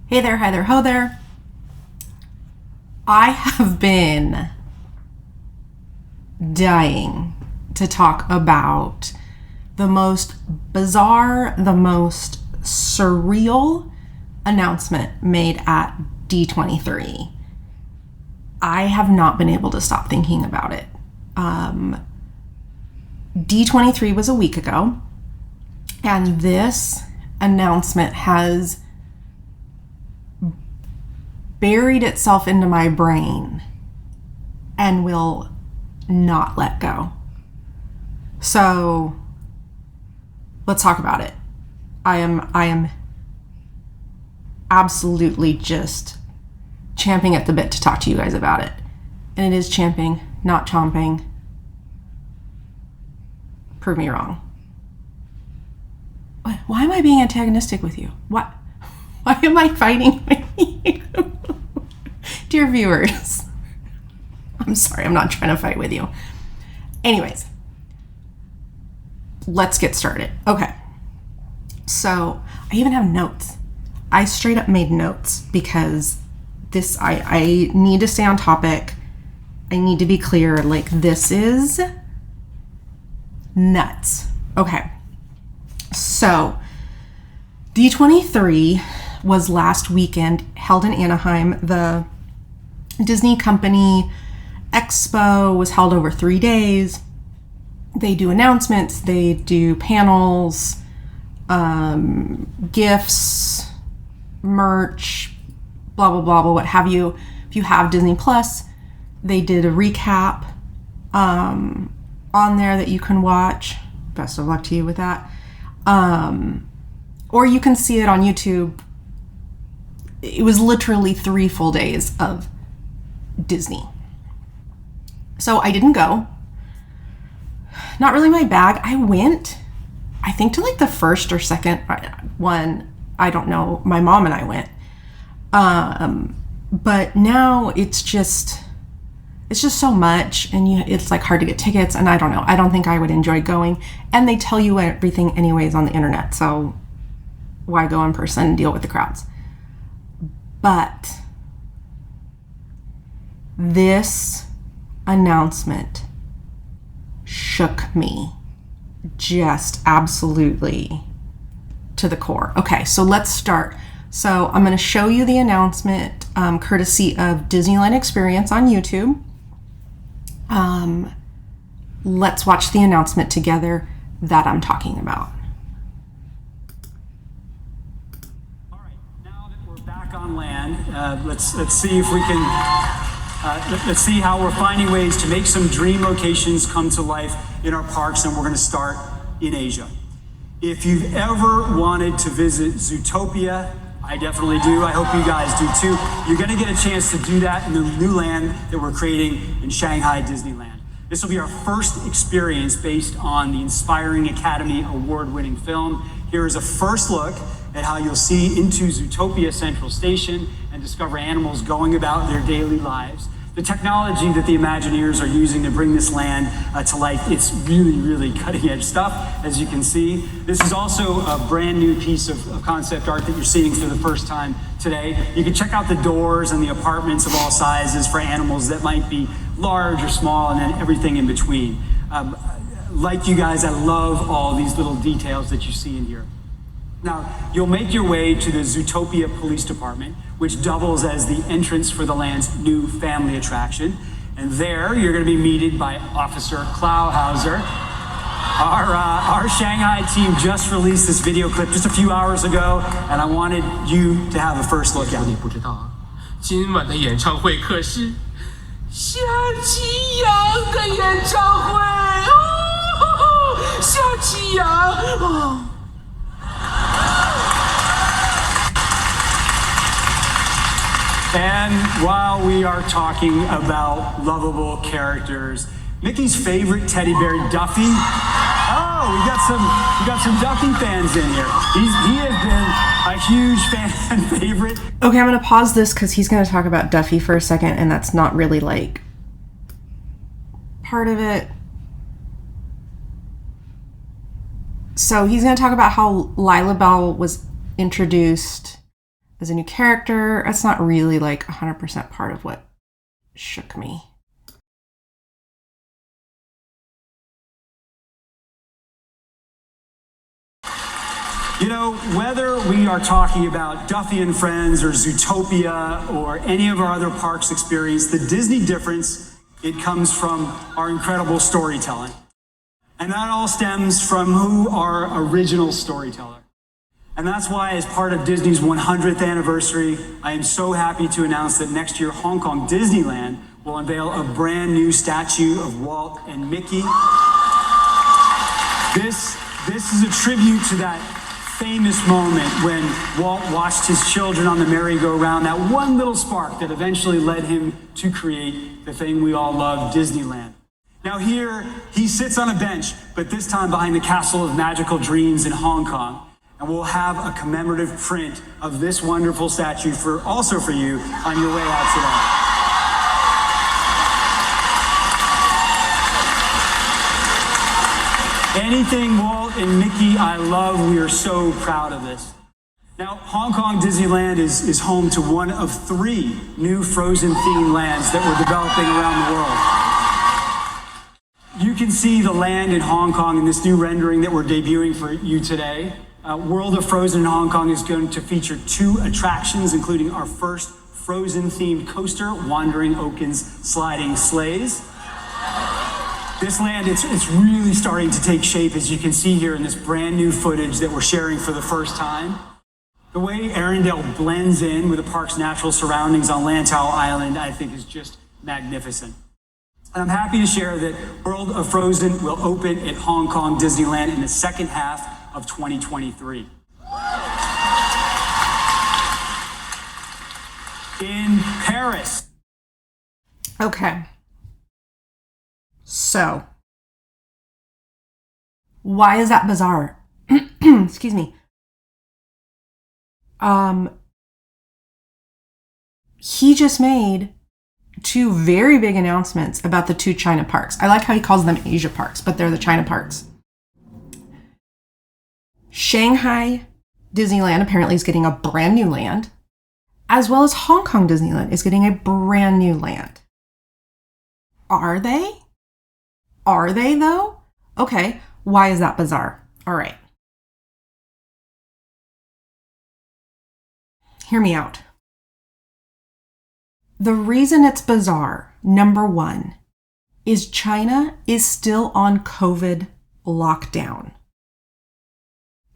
Hey there, hi there, ho there. I have been dying to talk about the most bizarre, the most surreal announcement made at D23. I have not been able to stop thinking about it. D23 was a week ago, and this announcement has buried itself into my brain and will not let go. So let's talk about it. I am absolutely just champing at the bit to talk to you guys about it. And it is champing, not chomping. Prove me wrong. Why am I being antagonistic with you? Why am I fighting with you? Dear viewers, I'm sorry, I'm not trying to fight with you. Anyways, let's get started. Okay, so I even have notes. I straight up made notes because this, I need to stay on topic. I need to be clear, like this is nuts. Okay, so D23 was last weekend, held in Anaheim. The Disney Company Expo was held over 3 days. They do announcements, they do panels, gifts, merch, blah, blah, blah, blah, what have you. If you have Disney Plus, they did a recap on there that you can watch. Best of luck to you with that. Or you can see it on YouTube. It was literally 3 full days of Disney. So I didn't go. Not really my bag. I went, I think, to like the first or second one. I don't know. My mom and I went. But now it's just so much, and it's like hard to get tickets, and I don't know. I don't think I would enjoy going. And they tell you everything anyways on the internet, so why go in person and deal with the crowds? But this announcement shook me just absolutely to the core. Okay, so let's start. So I'm going to show you the announcement courtesy of Disneyland Experience on YouTube. Let's watch the announcement together that I'm talking about. All right, now that we're back on land, let's see if we can. Let's see how we're finding ways to make some dream locations come to life in our parks, and we're going to start in Asia. If you've ever wanted to visit Zootopia, I definitely do. I hope you guys do too. You're going to get a chance to do that in the new land that we're creating in Shanghai Disneyland. This will be our first experience based on the Inspiring Academy Award-winning film. Here is a first look at how you'll see into Zootopia Central Station and discover animals going about their daily lives. The technology that the Imagineers are using to bring this land to life, it's really, really cutting edge stuff, as you can see. This is also a brand new piece of concept art that you're seeing for the first time today. You can check out the doors and the apartments of all sizes for animals that might be large or small, and then everything in between. Like you guys, I love all these little details that you see in here. Now, you'll make your way to the Zootopia Police Department, which doubles as the entrance for the land's new family attraction. And there, you're going to be meted by Officer Klauhauser. Our Shanghai team just released this video clip just a few hours ago, and I wanted you to have a first look at it. 今晚的演唱会可是夏季阳的演唱会哦，夏季阳哦。 And while we are talking about lovable characters, Mickey's favorite teddy bear, Duffy. Oh, we got some Duffy fans in here. He has been a huge fan favorite. Okay, I'm going to pause this because he's going to talk about Duffy for a second, and that's not really like part of it. So he's going to talk about how Lila Bell was introduced as a new character. That's not really like 100% part of what shook me. You know, whether we are talking about Duffy and Friends or Zootopia or any of our other parks experience, the Disney difference, it comes from our incredible storytelling. And that all stems from who our original storyteller. And that's why, as part of Disney's 100th anniversary, I am so happy to announce that next year, Hong Kong Disneyland will unveil a brand new statue of Walt and Mickey. This is a tribute to that famous moment when Walt watched his children on the merry-go-round, that one little spark that eventually led him to create the thing we all love, Disneyland. Now here, he sits on a bench, but this time behind the Castle of Magical Dreams in Hong Kong. And we'll have a commemorative print of this wonderful statue also for you on your way out today. Anything Walt and Mickey I love, we are so proud of this. Now, Hong Kong Disneyland is home to one of 3 new Frozen-themed lands that we're developing around the world. You can see the land in Hong Kong in this new rendering that we're debuting for you today. World of Frozen in Hong Kong is going to feature 2 attractions, including our first Frozen-themed coaster, Wandering Oaken's Sliding Sleighs. This land, it's really starting to take shape, as you can see here in this brand new footage that we're sharing for the first time. The way Arendelle blends in with the park's natural surroundings on Lantau Island, I think, is just magnificent. And I'm happy to share that World of Frozen will open at Hong Kong Disneyland in the second half of 2023. In Paris. Okay. So, why is that bizarre? Excuse me. He just made 2 very big announcements about the 2 China parks. I like how he calls them Asia parks, but they're the China parks. Shanghai Disneyland apparently is getting a brand new land, as well as Hong Kong Disneyland is getting a brand new land. Are they? Are they, though? Okay, why is that bizarre? All right. Hear me out. The reason it's bizarre, number 1, is China is still on COVID lockdown.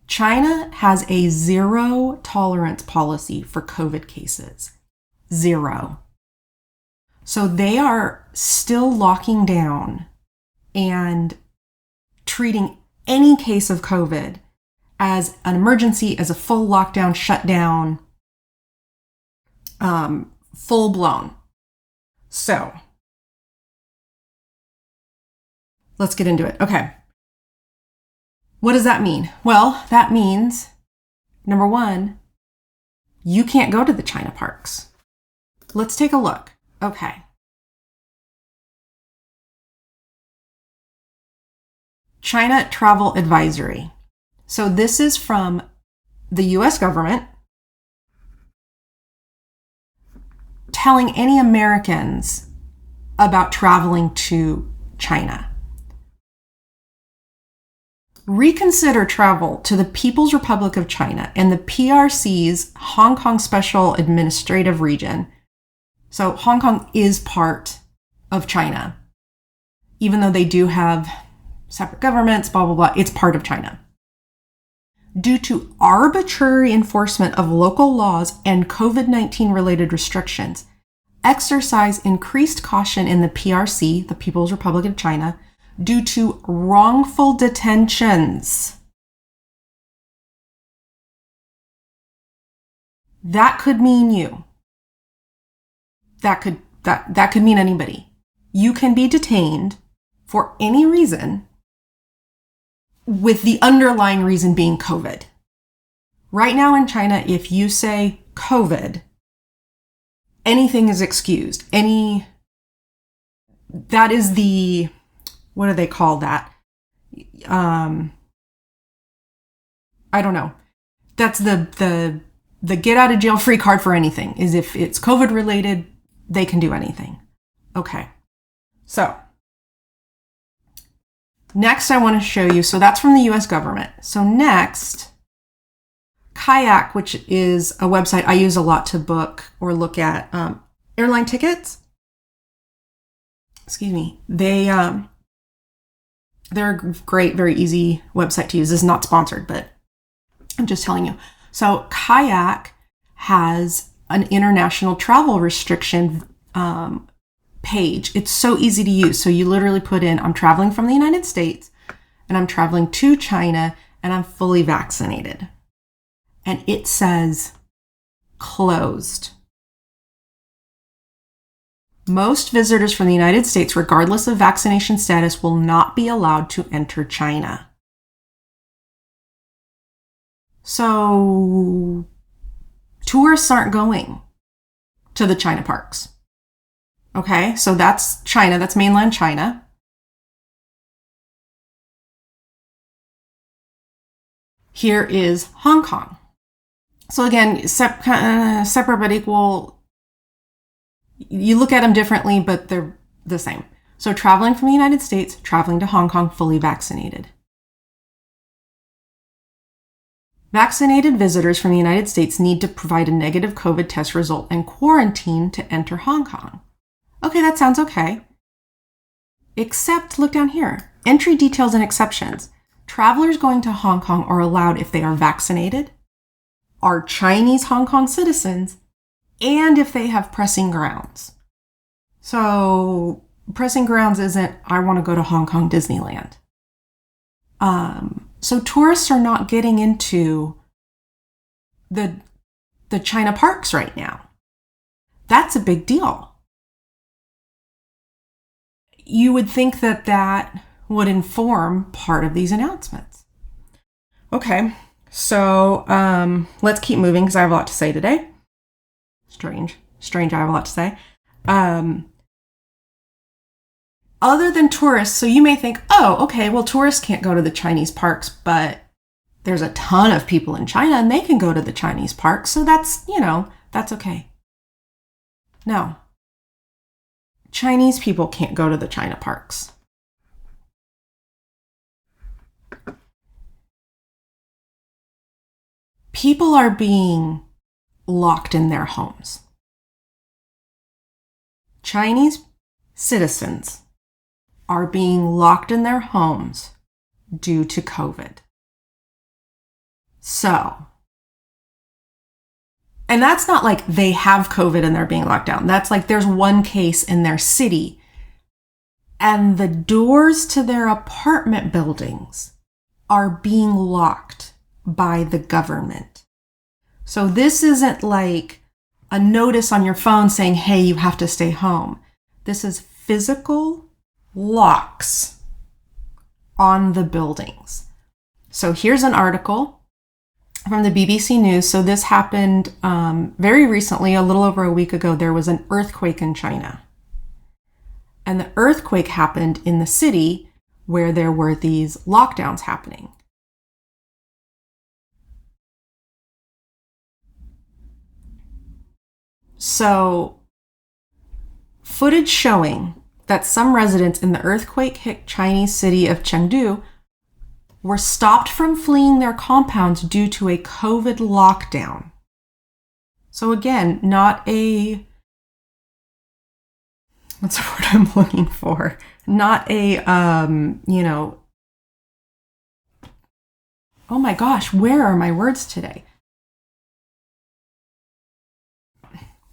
China has a 0 tolerance policy for COVID cases. 0. So they are still locking down and treating any case of COVID as an emergency, as a full lockdown, shutdown, full blown. So let's get into it. Okay. What does that mean? Well, that means, number 1, you can't go to the China parks. Let's take a look. Okay. China Travel Advisory. So this is from the US government telling any Americans about traveling to China. Reconsider travel to the People's Republic of China and the PRC's Hong Kong Special Administrative Region. So Hong Kong is part of China. Even though they do have separate governments, blah, blah, blah, it's part of China. Due to arbitrary enforcement of local laws and COVID-19 related restrictions, exercise increased caution in the PRC, the People's Republic of China, due to wrongful detentions. That could mean you. That could mean anybody. You can be detained for any reason, with the underlying reason being COVID. Right now in China, if you say COVID, anything is excused. That is the, what do they call that? I don't know. That's the the get out of jail free card for anything is if it's COVID related, they can do anything. Okay. So next I want to show you, so that's from the US government. So next, Kayak, which is a website I use a lot to book or look at airline tickets. Excuse me. They're a great, very easy website to use. This is not sponsored, but I'm just telling you. So Kayak has an international travel restriction page. It's so easy to use. So you literally put in, I'm traveling from the United States and I'm traveling to China and I'm fully vaccinated. And it says closed. Most visitors from the United States, regardless of vaccination status, will not be allowed to enter China. So tourists aren't going to the China parks. Okay, so that's China, that's mainland China. Here is Hong Kong. So again, separate but equal. You look at them differently, but they're the same. So traveling from the United States, traveling to Hong Kong, fully vaccinated. Vaccinated visitors from the United States need to provide a negative COVID test result and quarantine to enter Hong Kong. Okay, that sounds okay. Except, look down here. Entry details and exceptions. Travelers going to Hong Kong are allowed if they are vaccinated, are Chinese Hong Kong citizens, and if they have pressing grounds. So pressing grounds isn't, I want to go to Hong Kong Disneyland. So tourists are not getting into the China parks right now. That's a big deal. You would think that that would inform part of these announcements. Okay, so let's keep moving because I have a lot to say today. Strange, I have a lot to say. Other than tourists, so you may think, oh, okay, well, tourists can't go to the Chinese parks, but there's a ton of people in China and they can go to the Chinese parks, so that's, that's okay. No. Chinese people can't go to the China parks. People are being locked in their homes. Chinese citizens are being locked in their homes due to COVID. So, and that's not like they have COVID and they're being locked down. That's like there's one case in their city and the doors to their apartment buildings are being locked by the government. So this isn't like a notice on your phone saying, hey, you have to stay home. This is physical locks on the buildings. So here's an article from the BBC News. So this happened very recently, a little over a week ago. There was an earthquake in China. And the earthquake happened in the city where there were these lockdowns happening. So, footage showing that some residents in the earthquake-hit Chinese city of Chengdu were stopped from fleeing their compounds due to a COVID lockdown. So again, not a, what's the word I'm looking for? Not a, oh my gosh, where are my words today?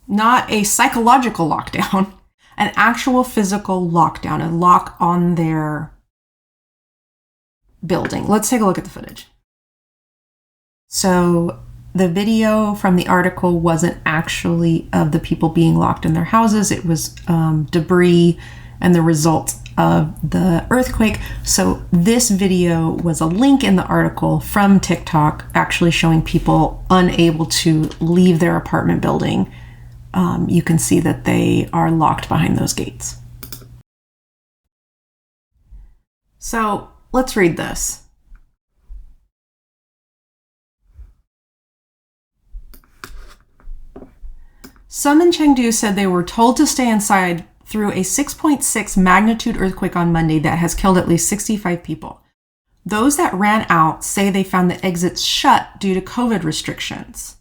Not a psychological lockdown, an actual physical lockdown, a lock on their building. Let's take a look at the footage. So the video from the article wasn't actually of the people being locked in their houses. It was debris and the result of the earthquake. So this video was a link in the article from TikTok actually showing people unable to leave their apartment building. You can see that they are locked behind those gates. So, let's read this. Some in Chengdu said they were told to stay inside through a 6.6 magnitude earthquake on Monday that has killed at least 65 people. Those that ran out say they found the exits shut due to COVID restrictions.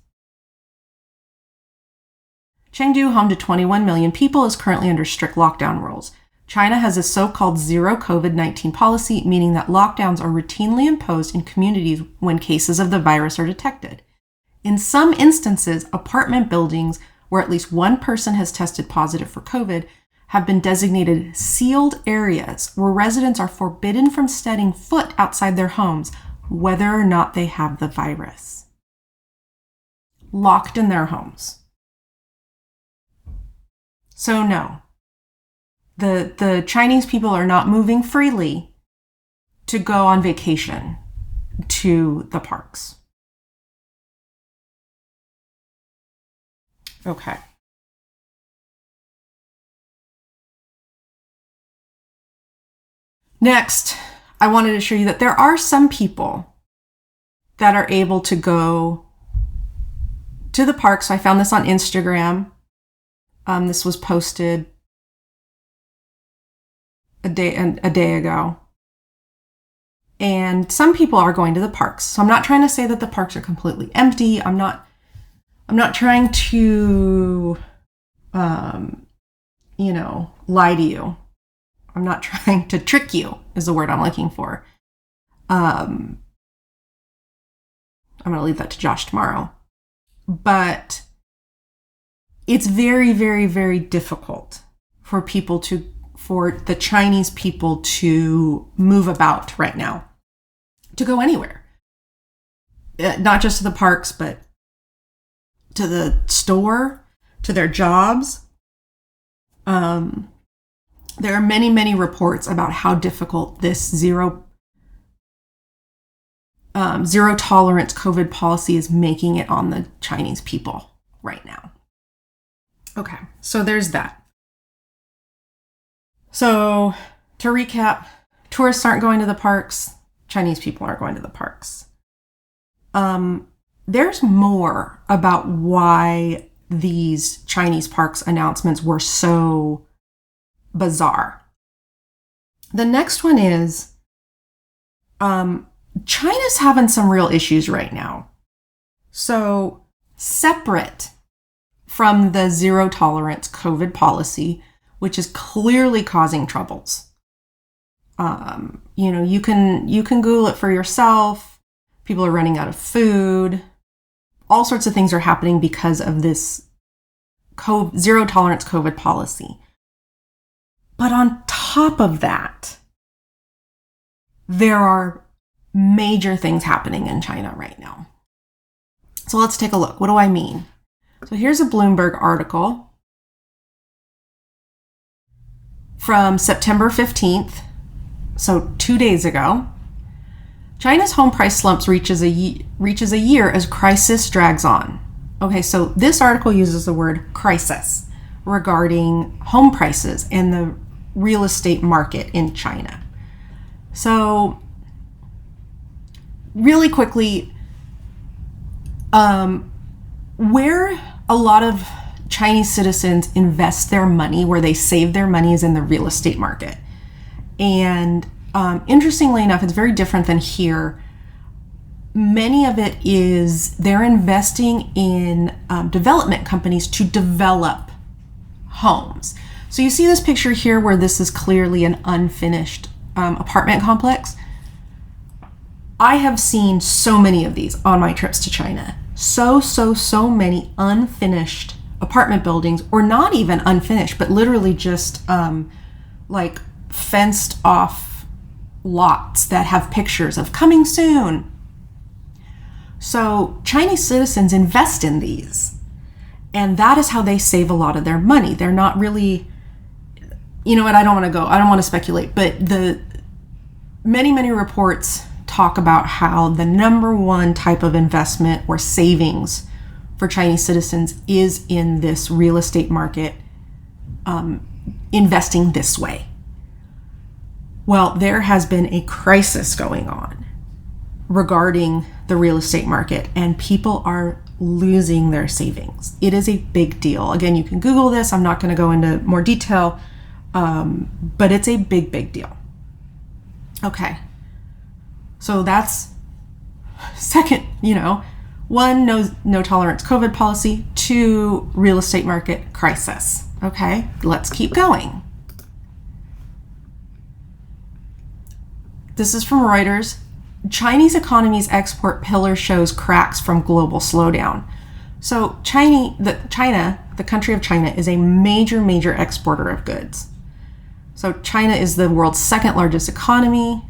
Chengdu, home to 21 million people, is currently under strict lockdown rules. China has a so-called zero COVID-19 policy, meaning that lockdowns are routinely imposed in communities when cases of the virus are detected. In some instances, apartment buildings where at least one person has tested positive for COVID have been designated sealed areas where residents are forbidden from setting foot outside their homes, whether or not they have the virus. Locked in their homes. So no, the Chinese people are not moving freely to go on vacation to the parks. Okay. Next, I wanted to show you that there are some people that are able to go to the park. So I found this on Instagram. This was posted a day ago. And some people are going to the parks. So I'm not trying to say that the parks are completely empty. I'm not trying to, lie to you. I'm not trying to trick you, is the word I'm looking for. I'm going to leave that to Josh tomorrow. But it's very, very, very difficult for the Chinese people to move about right now, to go anywhere. Not just to the parks, but to the store, to their jobs. There are many, many reports about how difficult this zero tolerance COVID policy is making it on the Chinese people right now. Okay, so there's that. So to recap, tourists aren't going to the parks. Chinese people aren't going to the parks. There's more about why these Chinese parks announcements were so bizarre. The next one is China's having some real issues right now. So separate from the zero tolerance COVID policy, which is clearly causing troubles. You can Google it for yourself. People are running out of food. All sorts of things are happening because of this zero tolerance COVID policy. But on top of that, there are major things happening in China right now. So let's take a look. What do I mean? So here's a Bloomberg article from September 15th, so 2 days ago. China's home price slumps reaches a year as crisis drags on. Okay, so this article uses the word crisis regarding home prices and the real estate market in China. So really quickly, where a lot of Chinese citizens invest their money, where they save their money, is in the real estate market. And interestingly enough, it's very different than here. Many of it is they're investing in development companies to develop homes. So you see this picture here where this is clearly an unfinished apartment complex. I have seen so many of these on my trips to China. So many unfinished apartment buildings, or not even unfinished, but literally just like fenced off lots that have pictures of coming soon. So Chinese citizens invest in these, and that is how they save a lot of their money. They're not really, I don't want to speculate, but the many reports talk about how the number one type of investment or savings for Chinese citizens is in this real estate market, investing this way. Well, there has been a crisis going on regarding the real estate market, and people are losing their savings. It is a big deal. Again, you can Google this. I'm not going to go into more detail, but it's a big, big deal. Okay. So that's second, one, no tolerance COVID policy, two, real estate market crisis. Okay, let's keep going. This is from Reuters. Chinese economy's export pillar shows cracks from global slowdown. So China, the country of China, is a major, major exporter of goods. So China is the world's second largest economy.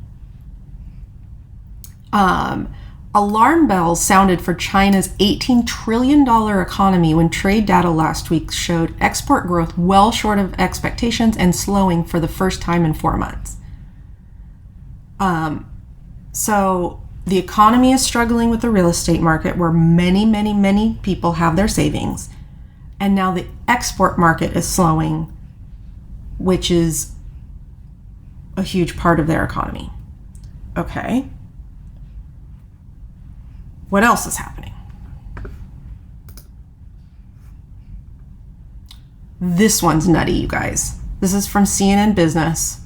Alarm bells sounded for China's $18 trillion economy when trade data last week showed export growth well short of expectations and slowing for the first time in 4 months. So the economy is struggling with the real estate market where many, many, many people have their savings. And now the export market is slowing, which is a huge part of their economy. Okay. What else is happening? This one's nutty, you guys. This is from CNN Business.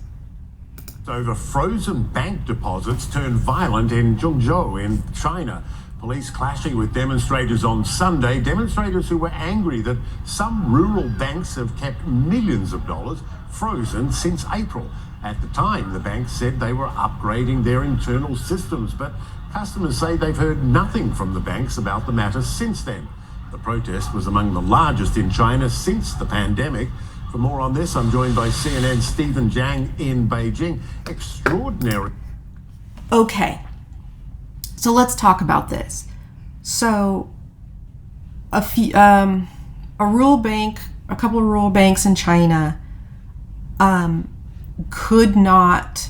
Over frozen bank deposits turned violent in Zhengzhou in China. Police clashing with demonstrators on Sunday. Demonstrators who were angry that some rural banks have kept millions of dollars frozen since April. At the time, the banks said they were upgrading their internal systems, but customers say they've heard nothing from the banks about the matter since then. The protest was among the largest in China since the pandemic. For more on this, I'm joined by CNN's Stephen Zhang in Beijing. Extraordinary. Okay, so let's talk about this. So, a couple of rural banks in China, could not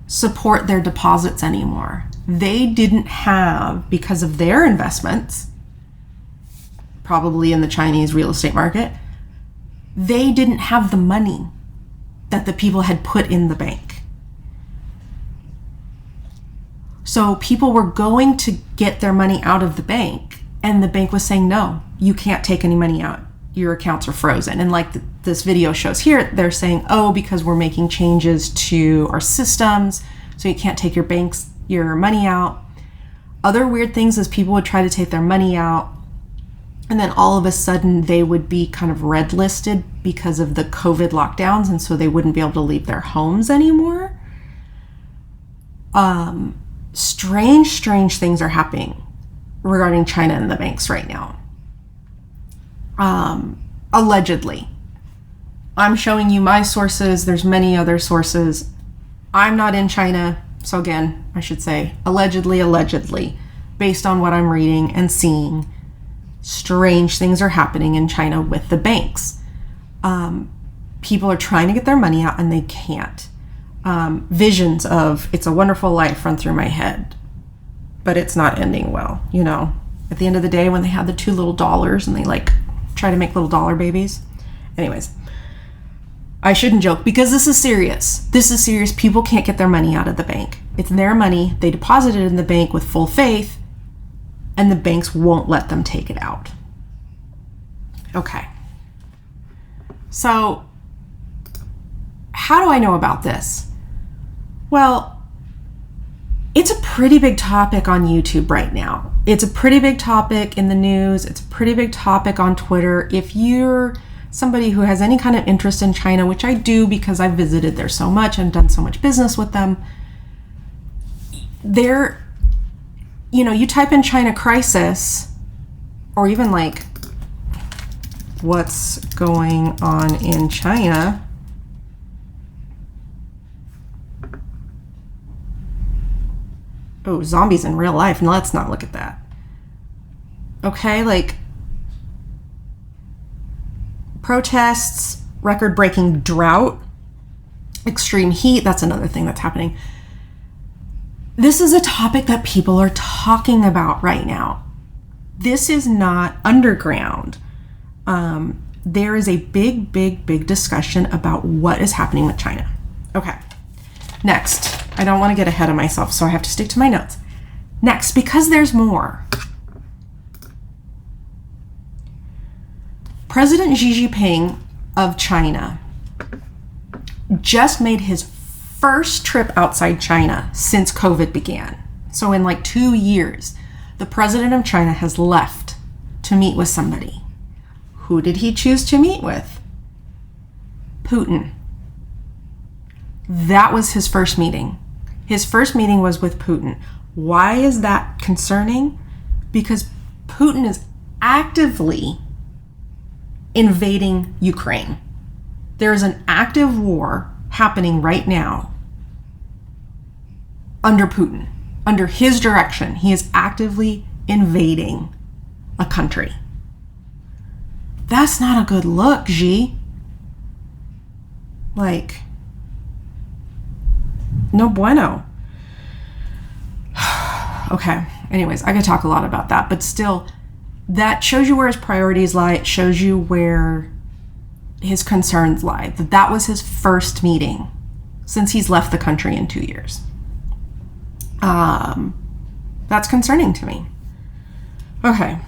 support their deposits anymore. They didn't have, because of their investments, probably in the Chinese real estate market, they didn't have the money that the people had put in the bank. So people were going to get their money out of the bank, and the bank was saying, no, you can't take any money out. Your accounts are frozen. And like this video shows here, they're saying, oh, because we're making changes to our systems, so you can't take your money out. Other weird things is people would try to take their money out, and then all of a sudden they would be kind of red listed because of the COVID lockdowns, and so they wouldn't be able to leave their homes anymore. Strange things are happening regarding China and the banks right now. Allegedly. I'm showing you my sources. There's many other sources. I'm not in China, so again, I should say allegedly, based on what I'm reading and seeing. Strange things are happening in China with the banks. People are trying to get their money out and they can't. Visions of It's a Wonderful Life run through my head, but it's not ending well. At the end of the day, when they have the $2 little dollars and they try to make little dollar babies. Anyways, I shouldn't joke because this is serious. This is serious. People can't get their money out of the bank. It's their money. They deposit it in the bank with full faith, and the banks won't let them take it out. Okay. So, how do I know about this? Well, it's a pretty big topic on YouTube right now. It's a pretty big topic in the news. It's a pretty big topic on Twitter. If you're somebody who has any kind of interest in China, which I do because I've visited there so much and done so much business with them, you type in China crisis, or even what's going on in China. Oh, zombies in real life. No, let's not look at that. Okay, protests, record-breaking drought, extreme heat. That's another thing that's happening. This is a topic that people are talking about right now. This is not underground. There is a big discussion about what is happening with China. Okay, next. I don't want to get ahead of myself, so I have to stick to my notes. Next, because there's more. President Xi Jinping of China just made his first trip outside China since COVID began. So in like 2 years, the president of China has left to meet with somebody. Who did he choose to meet with? Putin. That was his first meeting. His first meeting was with Putin. Why is that concerning? Because Putin is actively invading Ukraine. There is an active war happening right now under Putin. Under his direction, he is actively invading a country. That's not a good look, Xi. Like, no bueno. Okay, anyways, I could talk a lot about that, but still, that shows you where his priorities lie. It shows you where his concerns lie. That was his first meeting since he's left the country in 2 years. That's concerning to me. Okay,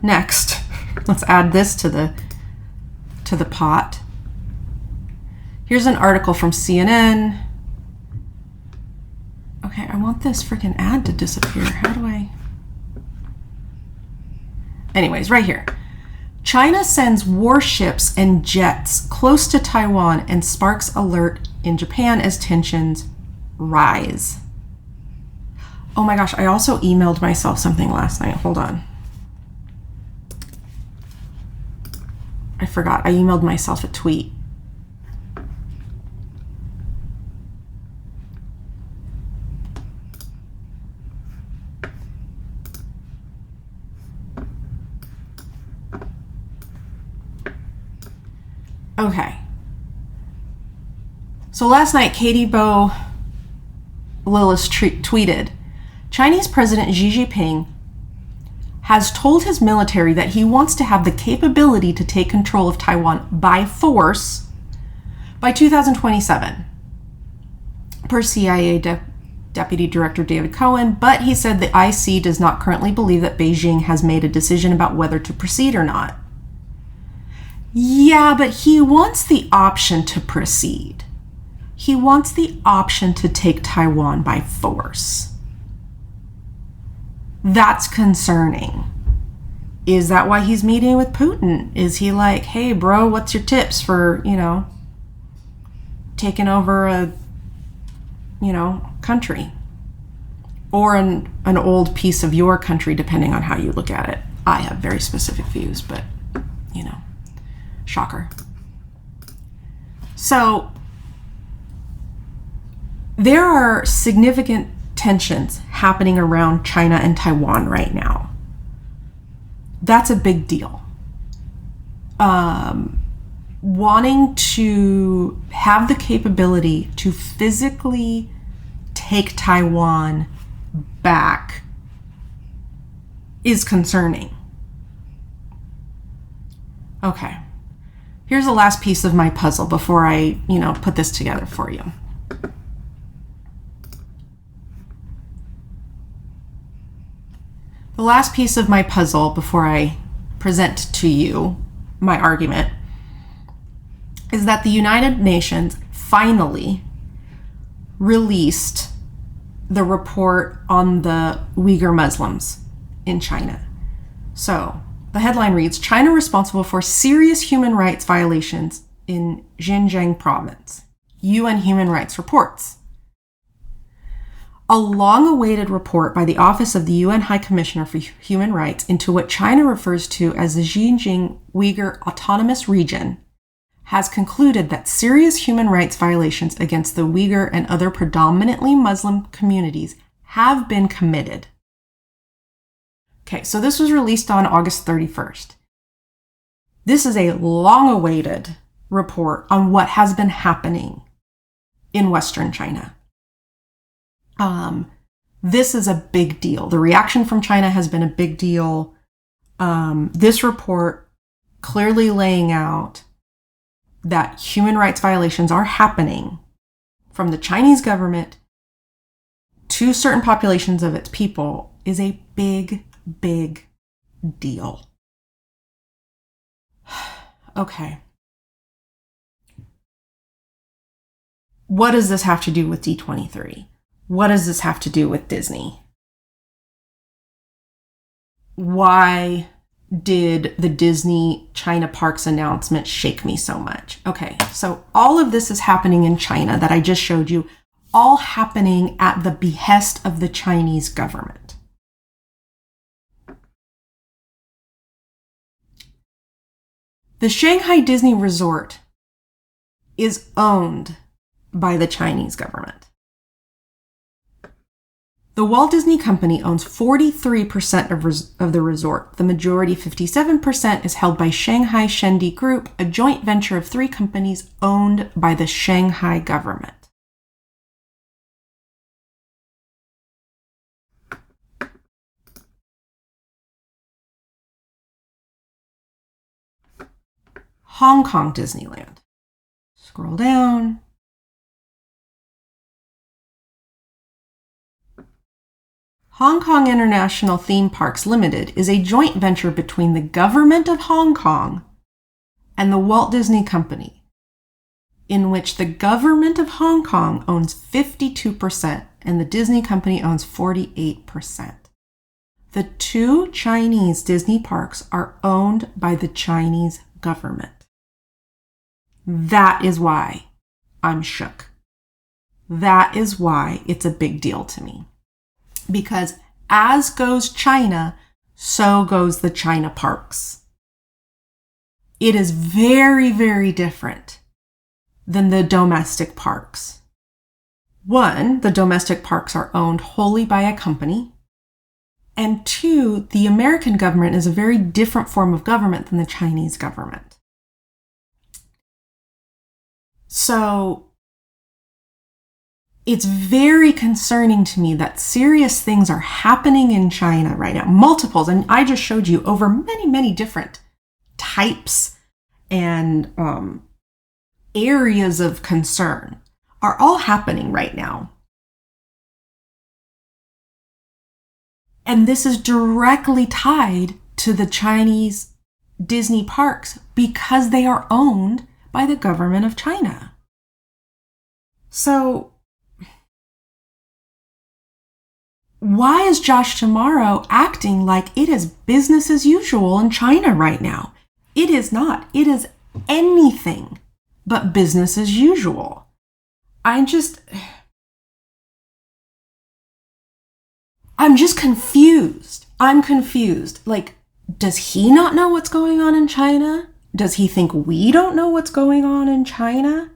next, let's add this to the pot. Here's an article from CNN. Okay, I want this freaking ad to disappear. How do I? Anyways, right here. China sends warships and jets close to Taiwan and sparks alert in Japan as tensions rise. Oh my gosh, I also emailed myself something last night. Hold on. I forgot. I emailed myself a tweet. Okay. So last night, Katie Bo Lillis tweeted, Chinese President Xi Jinping has told his military that he wants to have the capability to take control of Taiwan by force by 2027, per CIA Deputy Director David Cohen, but he said the IC does not currently believe that Beijing has made a decision about whether to proceed or not. Yeah, but he wants the option to proceed. He wants the option to take Taiwan by force. That's concerning. Is that why he's meeting with Putin? Is he like, hey, bro, what's your tips for, taking over a, country? Or an old piece of your country, depending on how you look at it. I have very specific views, but, shocker. So, there are significant tensions happening around China and Taiwan right now. That's a big deal. Wanting to have the capability to physically take Taiwan back is concerning. Okay. Here's the last piece of my puzzle before I, put this together for you. The last piece of my puzzle before I present to you my argument is that the United Nations finally released the report on the Uyghur Muslims in China. So the headline reads, China responsible for serious human rights violations in Xinjiang province. UN Human Rights reports. A long-awaited report by the Office of the UN High Commissioner for Human Rights into what China refers to as the Xinjiang Uyghur Autonomous Region has concluded that serious human rights violations against the Uyghur and other predominantly Muslim communities have been committed. Okay, so this was released on August 31st. This is a long-awaited report on what has been happening in Western China. This is a big deal. The reaction from China has been a big deal. This report clearly laying out that human rights violations are happening from the Chinese government to certain populations of its people is a big, big deal. Okay. What does this have to do with D23? What does this have to do with Disney? Why did the Disney China parks announcement shake me so much? Okay, so all of this is happening in China that I just showed you, all happening at the behest of the Chinese government. The Shanghai Disney Resort is owned by the Chinese government. The Walt Disney Company owns 43% of the resort. The majority, 57%, is held by Shanghai Shendi Group, a joint venture of 3 companies owned by the Shanghai government. Hong Kong Disneyland. Scroll down. Hong Kong International Theme Parks Limited is a joint venture between the government of Hong Kong and the Walt Disney Company, in which the government of Hong Kong owns 52% and the Disney Company owns 48%. The 2 Chinese Disney parks are owned by the Chinese government. That is why I'm shook. That is why it's a big deal to me. Because as goes China, so goes the China parks. It is very, very different than the domestic parks. 1, the domestic parks are owned wholly by a company. And 2, the American government is a very different form of government than the Chinese government. So it's very concerning to me that serious things are happening in China right now. Multiples, and I just showed you over many, many different types and areas of concern are all happening right now. And this is directly tied to the Chinese Disney parks because they are owned by the government of China. So why is Josh Tomorrow acting like it is business as usual in China right now? It is not. It is anything but business as usual. I'm just confused. I'm confused. Like, does he not know what's going on in China? Does he think we don't know what's going on in China?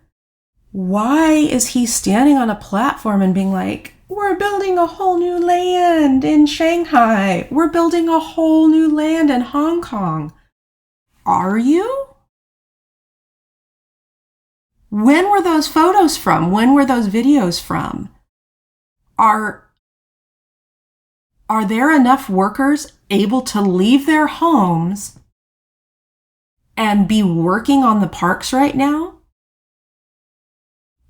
Why is he standing on a platform and being like, we're building a whole new land in Shanghai. We're building a whole new land in Hong Kong. Are you? When were those photos from? When were those videos from? Are there enough workers able to leave their homes and be working on the parks right now?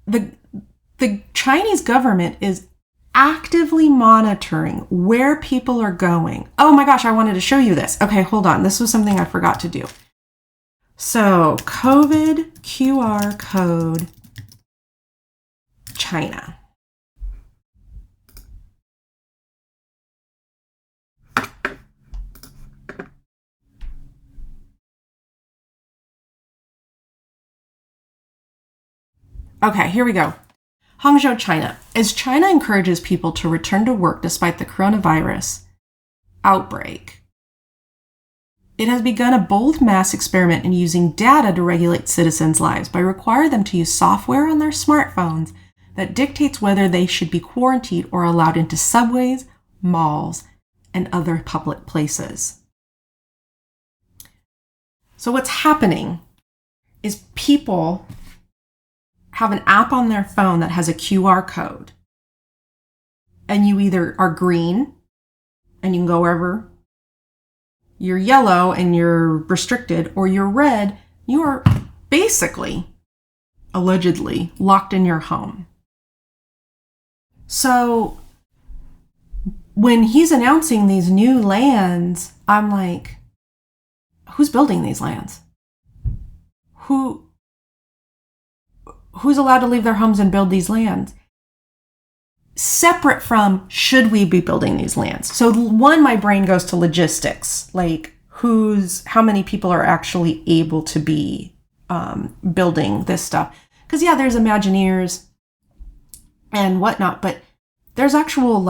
The Chinese government is actively monitoring where people are going. Oh my gosh, I wanted to show you this. Okay, hold on. This was something I forgot to do. So, COVID QR code China. Okay, here we go. Hangzhou, China. As China encourages people to return to work despite the coronavirus outbreak, it has begun a bold mass experiment in using data to regulate citizens' lives by requiring them to use software on their smartphones that dictates whether they should be quarantined or allowed into subways, malls, and other public places. So what's happening is people have an app on their phone that has a QR code. And you either are green and you can go wherever, you're yellow and you're restricted, or you're red, you are basically, allegedly, locked in your home. So when he's announcing these new lands, I'm like, who's building these lands? who's allowed to leave their homes and build these lands? Separate from, should we be building these lands? So one, my brain goes to logistics, like how many people are actually able to be building this stuff. Because yeah, there's Imagineers and whatnot, but there's actual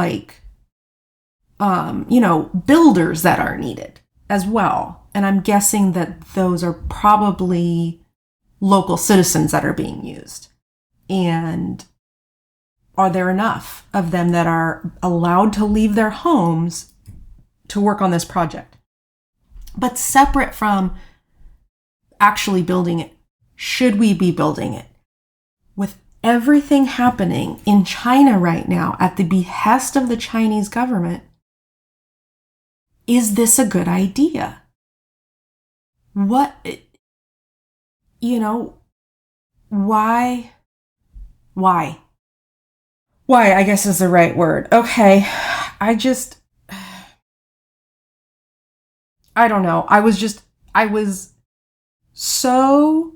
builders that are needed as well. And I'm guessing that those are probably local citizens that are being used. And are there enough of them that are allowed to leave their homes to work on this project? But separate from actually building it, should we be building it? With everything happening in China right now at the behest of the Chinese government, is this a good idea? Why? Why, I guess is the right word. Okay, I don't know. I was so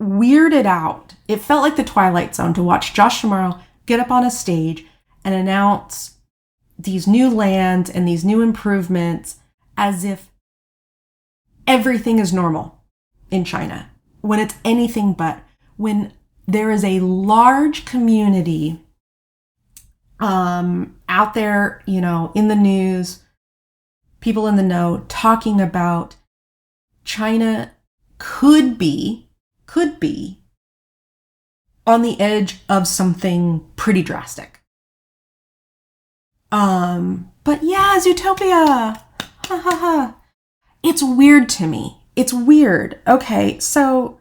weirded out. It felt like the Twilight Zone to watch Josh Tomorrow get up on a stage and announce these new lands and these new improvements as if everything is normal in China, when it's anything but. When there is a large community out there, in the news, people in the know talking about China could be on the edge of something pretty drastic. But yeah, Zootopia. Ha ha ha. It's weird to me. It's weird. Okay, so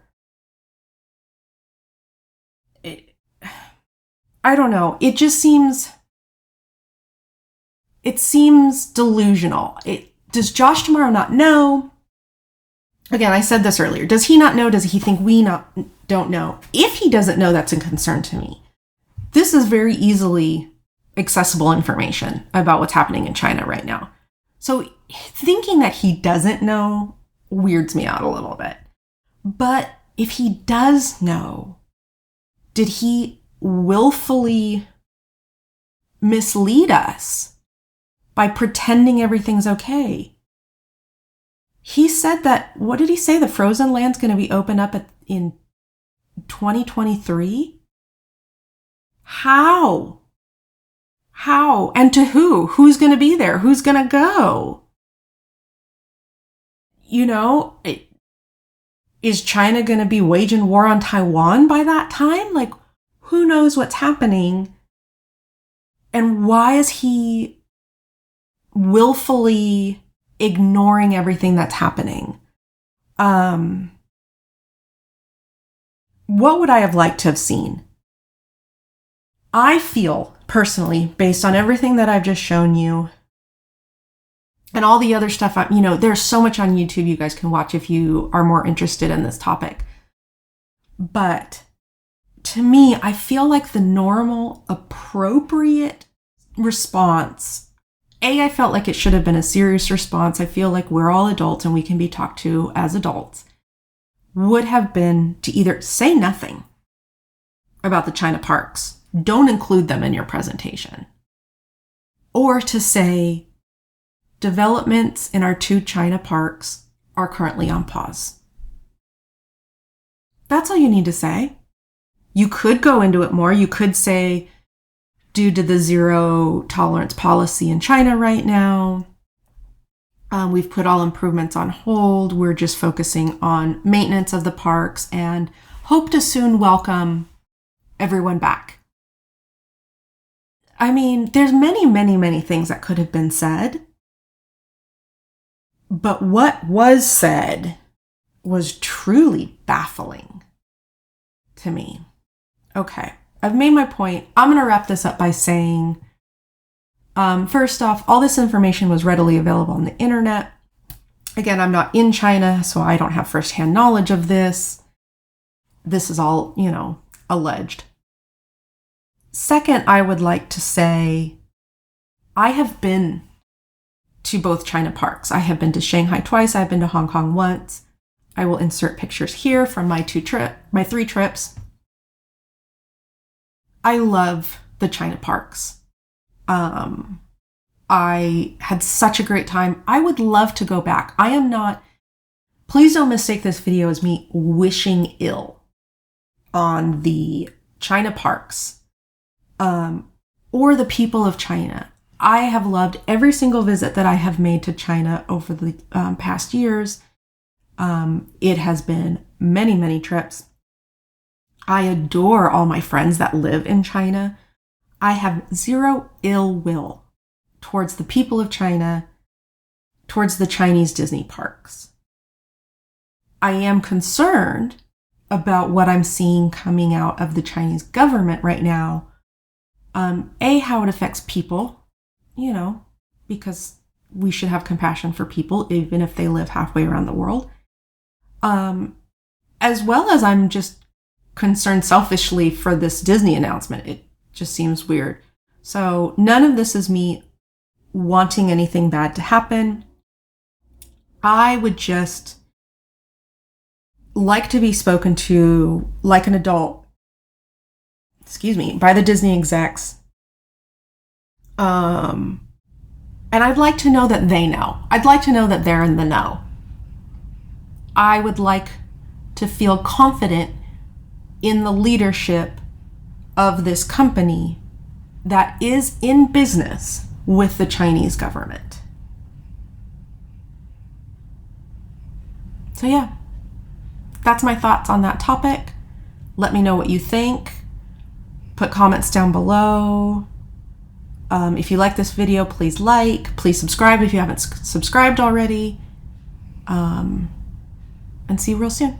I don't know. It just seems delusional. Does Josh Tomorrow not know? Again, I said this earlier. Does he not know? Does he think we don't know? If he doesn't know, that's a concern to me. This is very easily accessible information about what's happening in China right now. So thinking that he doesn't know weirds me out a little bit. But if he does know, did he willfully mislead us by pretending everything's okay? He said that, what did he say? The frozen land's going to be opened up in 2023? How? And to who? Who's going to be there? Who's going to go? Is China going to be waging war on Taiwan by that time? Who knows what's happening? And why is he willfully ignoring everything that's happening? What would I have liked to have seen? I feel personally, based on everything that I've just shown you and all the other stuff, there's so much on YouTube you guys can watch if you are more interested in this topic. But to me, I feel like the normal, appropriate response, I felt like it should have been a serious response. I feel like we're all adults and we can be talked to as adults, would have been to either say nothing about the China parks, don't include them in your presentation, or to say developments in our 2 China parks are currently on pause. That's all you need to say. You could go into it more. You could say, due to the zero tolerance policy in China right now, we've put all improvements on hold. We're just focusing on maintenance of the parks and hope to soon welcome everyone back. There's many, many, many things that could have been said. But what was said was truly baffling to me. Okay, I've made my point. I'm going to wrap this up by saying, first off, all this information was readily available on the internet. Again, I'm not in China, so I don't have firsthand knowledge of this. This is all, alleged. Second, I would like to say, I have been to both China parks. I have been to Shanghai twice. I've been to Hong Kong once. I will insert pictures here from my 3 trips. I love the China parks. I had such a great time. I would love to go back. I am not, please don't mistake this video as me wishing ill on the China parks or the people of China. I have loved every single visit that I have made to China over the past years. It has been many, many trips. I adore all my friends that live in China. I have zero ill will towards the people of China, towards the Chinese Disney parks. I am concerned about what I'm seeing coming out of the Chinese government right now. How it affects people, because we should have compassion for people, even if they live halfway around the world. As well as I'm just concerned selfishly for this Disney announcement. It just seems weird. So none of this is me wanting anything bad to happen. I would just like to be spoken to like an adult, by the Disney execs. And I'd like to know that they know. I'd like to know that they're in the know. I would like to feel confident in the leadership of this company that is in business with the Chinese government. So yeah, that's my thoughts on that topic. Let me know what you think. Put comments down below. If you like this video, please please subscribe if you haven't subscribed already. And see you real soon.